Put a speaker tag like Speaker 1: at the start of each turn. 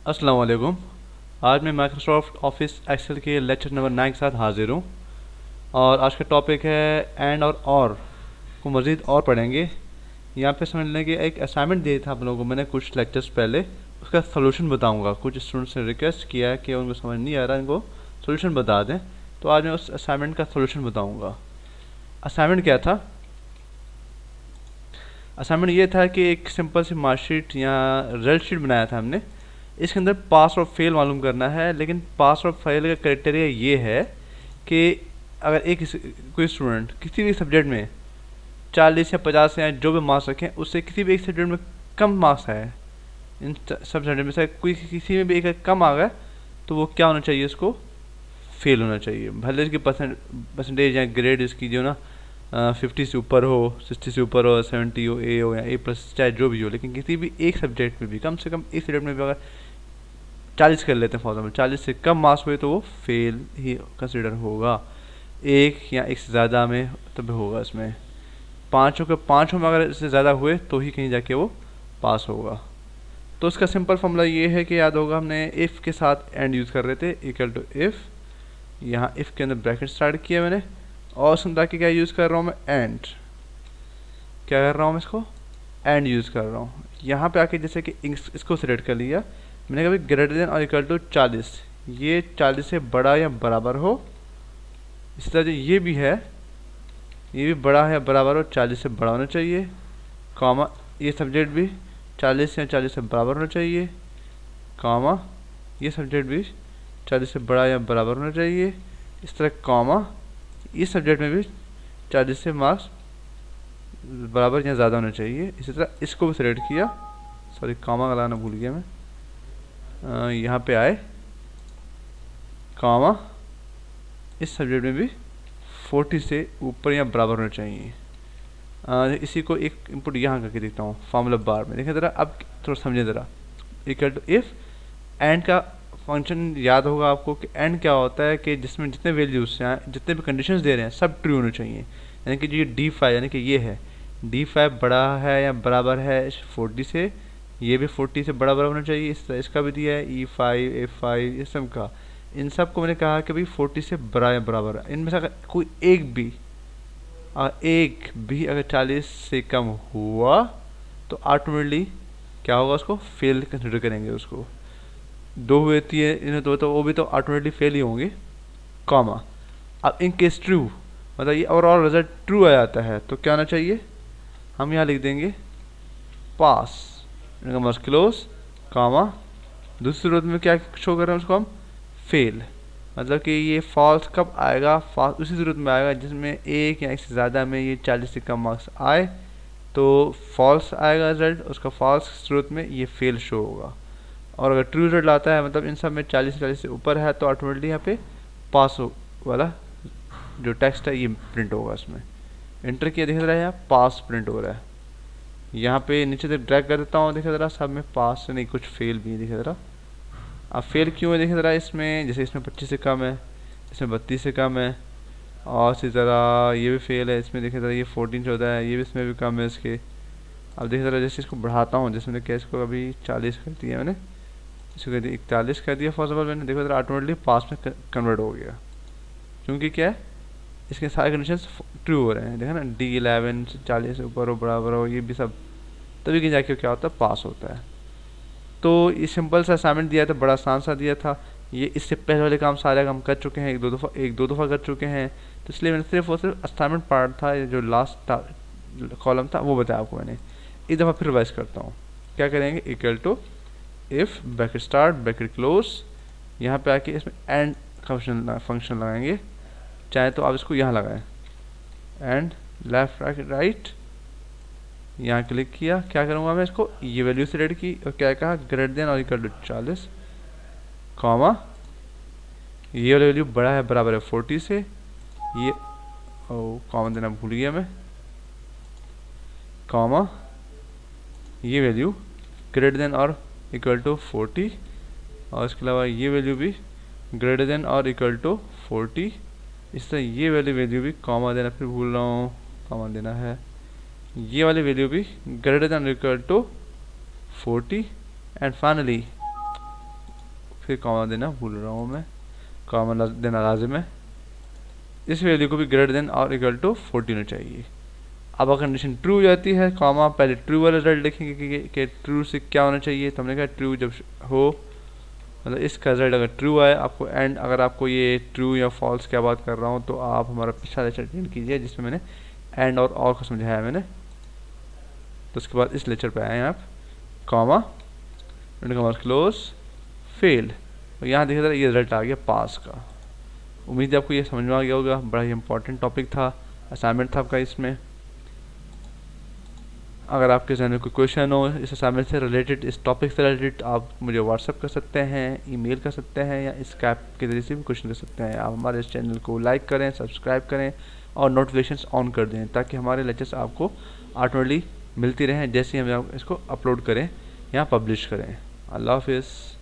Speaker 1: अस्सलाम वालेकुम। आज मैं माइक्रोसॉफ्ट ऑफिस एक्सेल के लेक्चर नंबर 9 के साथ हाजिर हूँ और आज का टॉपिक है एंड और को मज़ीद और पढ़ेंगे। यहाँ पे समझ लें कि एक असाइनमेंट दिया था आप लोगों को मैंने कुछ लेक्चर्स पहले, उसका सोल्यूशन बताऊँगा। कुछ स्टूडेंट्स ने रिक्वेस्ट किया है कि उनको समझ नहीं आ रहा, इनको सोल्यूशन बता दें, तो आज मैं उस असाइनमेंट का सोल्यूशन बताऊँगा। असाइनमेंट क्या था? असाइनमेंट ये था कि एक सिंपल सी मार्कशीट या रिजल्ट शीट बनाया था हमने। इसके अंदर पास और फेल मालूम करना है, लेकिन पास और फेल का क्राइटेरिया ये है कि अगर कोई स्टूडेंट किसी भी सब्जेक्ट में 40 या 50 या जो भी मार्क्स रखें, उससे किसी भी एक सब्जेक्ट में कम मार्क्स आए, इन सब सब्जेक्ट में से कोई किसी में भी एक कम आ गया, तो वो क्या होना चाहिए? उसको फेल होना चाहिए। भले इसकी परसेंटेज या ग्रेड इसकी जो ना 50 से ऊपर हो, 60 से ऊपर हो, 70 हो, ए हो या A+, चाहे जो भी हो, लेकिन किसी भी एक सब्जेक्ट में भी कम से कम एक सब्जेक्ट में भी अगर 40 कर लेते हैं फॉर एग्जाम्पल, 40 से कम मार्क्स हुए तो वो फेल ही कंसिडर होगा। एक या एक से ज़्यादा में तब होगा। इसमें पाँचों में अगर इससे ज़्यादा हुए तो ही कहीं जाके वो पास होगा। तो इसका सिंपल फॉर्मूला ये है कि याद होगा हमने इफ़ के साथ एंड यूज़ कर रहे थे, इक्वल टू इफ़। यहाँ इफ़ के अंदर ब्रैकेट स्टार्ट किया मैंने और सुनता कि क्या यूज़ कर रहा हूँ मैं? एंड। क्या कर रहा हूँ मैं? इसको एंड यूज़ कर रहा हूँ। यहाँ पे आके जैसे कि इसको सिलेक्ट कर लिया मैंने, कभी ग्रेटर देन और इक्वल टू 40, ये 40 से बड़ा या बराबर हो। इसी तरह जो ये भी है, ये भी बड़ा है या बराबर हो, 40 से बड़ा होना चाहिए, कॉमा ये सब्जेक्ट भी 40 या 40 से बराबर होना चाहिए, कॉमा ये सब्जेक्ट भी 40 से बड़ा या बराबर होना चाहिए। इस तरह कॉमा इस सब्जेक्ट में भी 40 से मार्क्स बराबर या ज़्यादा होना चाहिए। इसी तरह इसको भी सिलेक्ट किया, सॉरी कॉमा लगाना भूल गया मैं, यहाँ पे आए कॉमा इस सब्जेक्ट में भी 40 से ऊपर या बराबर होना चाहिए। इसी को एक इनपुट यहाँ करके देखता हूँ फार्मूला बार में, देखें ज़रा, अब थोड़ा समझें ज़रा। इक्वल टू इफ़ एंड का फंक्शन याद होगा आपको कि एंड क्या होता है कि जिसमें जितने वैल्यूज से जितने भी कंडीशंस दे रहे हैं सब ट्रू होने चाहिए। यानी कि जो D5 यानी कि ये है D5 बड़ा है या बराबर है 40 से, ये भी 40 से बड़ा होना चाहिए। इसका भी दिया है E5 F5 इस सब का, इन सब को मैंने कहा कि भाई 40 से बड़ा या बराबर है। इनमें से अगर कोई एक भी अगर 40 से कम हुआ तो ऑटोमेटिकली क्या होगा? उसको फेल कंसिडर करेंगे। उसको दो हुई है इन्हें तो वो भी तो ऑटोमेटिकली फेल ही होंगे, कॉमा। अब इन केस ट्रू, मतलब ये ओवरऑल रिजल्ट ट्रू आ जाता है तो क्या होना चाहिए? हम यहाँ लिख देंगे पास, क्लोज, कॉमा। दूसरी सूरत में क्या शो कर रहे हैं उसको हम? फेल। मतलब कि ये फॉल्स कब आएगा? फॉल्स उसी सूरत में आएगा जिसमें एक या एक से ज़्यादा में ये 40 से कम मार्क्स आए तो फॉल्स आएगा रिजल्ट, उसका फॉल्स सूरत में ये फेल शो होगा। और अगर ट्रू रिजल्ट आता है, मतलब इन सब में 40 से ऊपर है, तो ऑटोमेटिकली यहाँ पे पास वाला जो टेक्स्ट है ये प्रिंट होगा। इसमें इंटर किया, देख रहा है यहाँ पास प्रिंट हो रहा है। यहाँ पे नीचे से ड्रैग कर देता हूँ, देखा ज़रा, सब में पास से नहीं कुछ फेल भी है, देखा ज़रा। अब फेल क्यों है देखिए ज़रा, इसमें जैसे इसमें 25 से कम है, इसमें 32 से कम है, और इसी तरह ये भी फेल है। इसमें देखिए ज़रा ये 14-14 है, ये भी इसमें भी कम है इसके। अब देखिए ज़रा, जैसे इसको बढ़ाता हूँ, जैसे मैंने क्या इसको अभी 40 कर दिया मैंने, इसको कर दिया 41 कर दिया फॉर मैंने, देखो ज़रा ऑटोमेटिकली पास में कन्वर्ट हो गया। क्योंकि क्या है, इसके सारे कंडीशंस ट्रू हो रहे हैं। देखा ना, D11 से 40 से ऊपर हो, बराबर हो, ये भी सब, तभी कहीं जाके क्या होता है? पास होता है। तो ये सिंपल सा असाइनमेंट दिया था, बड़ा आसान सा दिया था। ये इससे पहले वाले काम सारे हम कर चुके हैं, एक दो दफ़ा कर चुके हैं, तो इसलिए मैंने सिर्फ और सिर्फ असाइनमेंट पार्ट था, ये जो लास्ट कॉलम था वो बताया आपको मैंने। एक दफ़ा फिर रिवाइज करता हूँ। क्या करेंगे? Equal to if bracket start bracket close, यहाँ पे आके इसमें एंड फंक्शन लगाएंगे, चाहे तो आप इसको यहाँ लगाएं, एंड लेफ्ट राइट, यहाँ क्लिक किया। क्या करूँगा मैं? इसको ये वैल्यू सिलेक्ट की और क्या कहा? ग्रेटर देन और इक्वल टू 40, कॉमा ये वाली वैल्यू बड़ा है बराबर है 40 से, ये कॉमा देना भूल गया मैं, कॉमा ये वैल्यू ग्रेटर देन और इक्वल टू 40, और इसके अलावा ये वैल्यू भी ग्रेटर देन और इक्वल टू 40। इस तरह ये वाली वैल्यू भी कॉमा देना, फिर भूल रहा हूँ, कॉमा देना है, ये वाली वैल्यू भी greater than equal to 40, and finally फिर कॉमा देना भूल रहा हूँ मैं, कॉमा देना लाजिम है। इस वैल्यू को भी ग्रेटर देन और इक्वल टू 14 होना चाहिए। अब अगर कंडीशन ट्रू हो जाती है, कॉमा पहले ट्रू वाला रिजल्ट देखेंगे कि ट्रू से क्या होना चाहिए। तो हमने कहा ट्रू जब हो, मतलब इसका रिजल्ट अगर ट्रू आए आपको एंड, अगर आपको ये ट्रू या फॉल्स क्या बात कर रहा हूँ तो आप हमारा पिछला लेक्चर अटेंड कीजिए जिसमें मैंने एंड और को समझाया मैंने। तो उसके बाद इस लेक्चर पे आए हैं आप, कॉमा क्लोज फेल्ड, और यहाँ देखिए जरा ये रिजल्ट आ गया पास का। उम्मीद है आपको ये समझ में आ गया होगा, बड़ा ही इंपॉर्टेंट टॉपिक था, असाइनमेंट था आपका इसमें। अगर आपके जहन में कोई क्वेश्चन हो इस असाइनमेंट से रिलेटेड, इस टॉपिक से रिलेटेड, आप मुझे व्हाट्सअप कर सकते हैं, ईमेल कर सकते हैं, या स्काइप के जरिए से भी क्वेश्चन कर सकते हैं। आप हमारे इस चैनल को लाइक करें, सब्सक्राइब करें और नोटिफिकेशंस ऑन कर दें ताकि हमारे लेक्चर्स आपको ऑटोमेटिकली मिलती रहें जैसे ही हम इसको अपलोड करें या पब्लिश करें। अल्लाह हाफिज़।